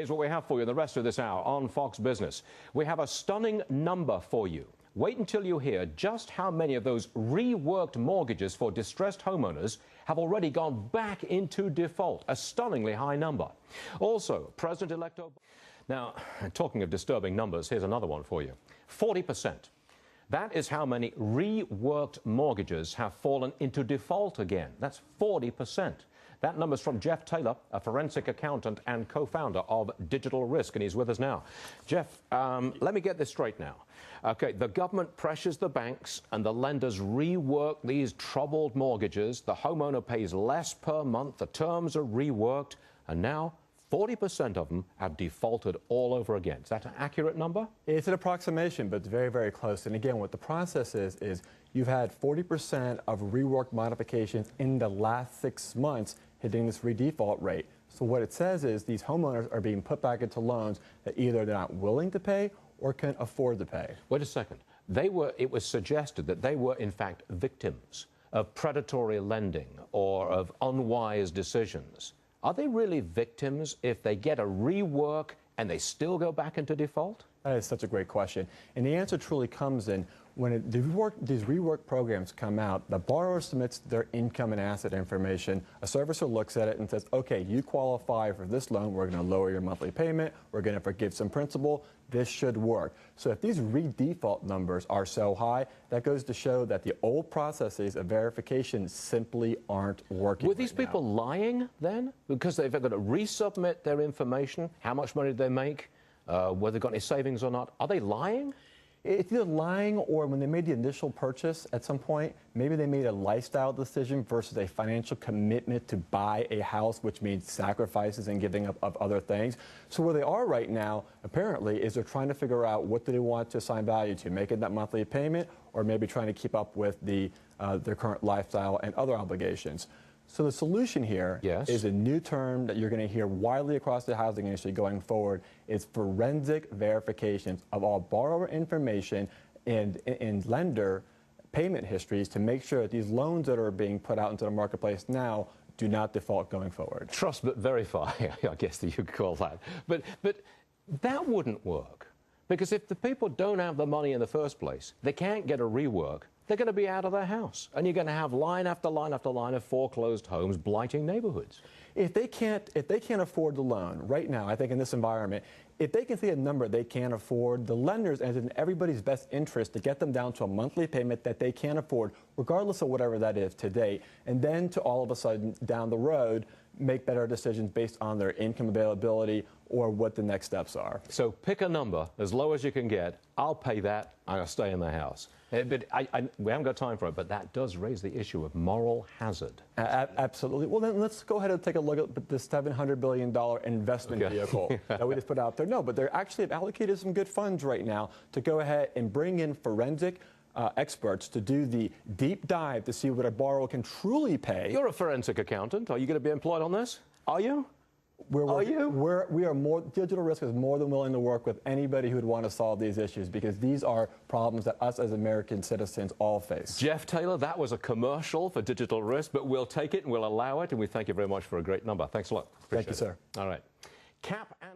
Here's what we have for you the rest of this hour on Fox Business. We have a stunning number for you. Wait until you hear just how many of those reworked mortgages for distressed homeowners have already gone back into default. A stunningly high number. Also, President-elect Obama. Now, talking of disturbing numbers, here's another one for you. 40%. That is how many reworked mortgages have fallen into default again. That's 40%. That number's from Jeff Taylor, a forensic accountant and co-founder of Digital Risk, and he's with us now. Jeff, let me get this straight now. Okay, the government pressures the banks and the lenders rework these troubled mortgages. The homeowner pays less per month, the terms are reworked, and now 40% of them have defaulted all over again. Is that an accurate number? It's an approximation, but it's very, very close. And again, what the process is you've had 40% of reworked modifications in the last 6 months hitting this redefault rate. So what it says is these homeowners are being put back into loans that either they're not willing to pay or can afford to pay. Wait a second. It was suggested that they were in fact victims of predatory lending or of unwise decisions. Are they really victims if they get a rework and they still go back into default? That is such a great question. And the answer truly comes in when these rework programs come out, the borrower submits their income and asset information. A servicer looks at it and says, okay, you qualify for this loan. We're going to lower your monthly payment. We're going to forgive some principal. This should work. So if these redefault numbers are so high, that goes to show that the old processes of verification simply aren't working. Were these people lying then? Because they've got to resubmit their information. How much money did they make? Whether they've got any savings or not. Are they lying? It's either lying or when they made the initial purchase at some point, maybe they made a lifestyle decision versus a financial commitment to buy a house, which means sacrifices and giving up of other things. So where they are right now, apparently, is they're trying to figure out what do they want to assign value to, making that monthly payment or maybe trying to keep up with their current lifestyle and other obligations. So the solution here is a new term that you're going to hear widely across the housing industry going forward. It's forensic verifications of all borrower information and lender payment histories to make sure that these loans that are being put out into the marketplace now do not default going forward. Trust but verify, I guess that you could call that. But that wouldn't work. Because if the people don't have the money in the first place, they can't get a rework, they're going to be out of their house. And you're going to have line after line after line of foreclosed homes blighting neighborhoods. If they can't afford the loan right now, I think in this environment, if they can see a number they can't afford, the lenders, and it's in everybody's best interest to get them down to a monthly payment that they can afford, regardless of whatever that is today, and then to all of a sudden down the road make better decisions based on their income availability or what the next steps are. So pick a number as low as you can get. I'll pay that. I'll stay in the house. But we haven't got time for it, but that does raise the issue of moral hazard. Absolutely. Well, then let's go ahead and take a look at the $700 billion investment vehicle that we just put out there. No, but they're actually allocated some good funds right now to go ahead and bring in forensic experts to do the deep dive to see what a borrower can truly pay. You're a forensic accountant. Are you going to be employed on this? Are you? Digital Risk is more than willing to work with anybody who would want to solve these issues because these are problems that us as American citizens all face. Jeff Taylor, that was a commercial for Digital Risk, but we'll take it and we'll allow it, and we thank you very much for a great number. Thanks a lot. Thank you, sir. All right. Cap and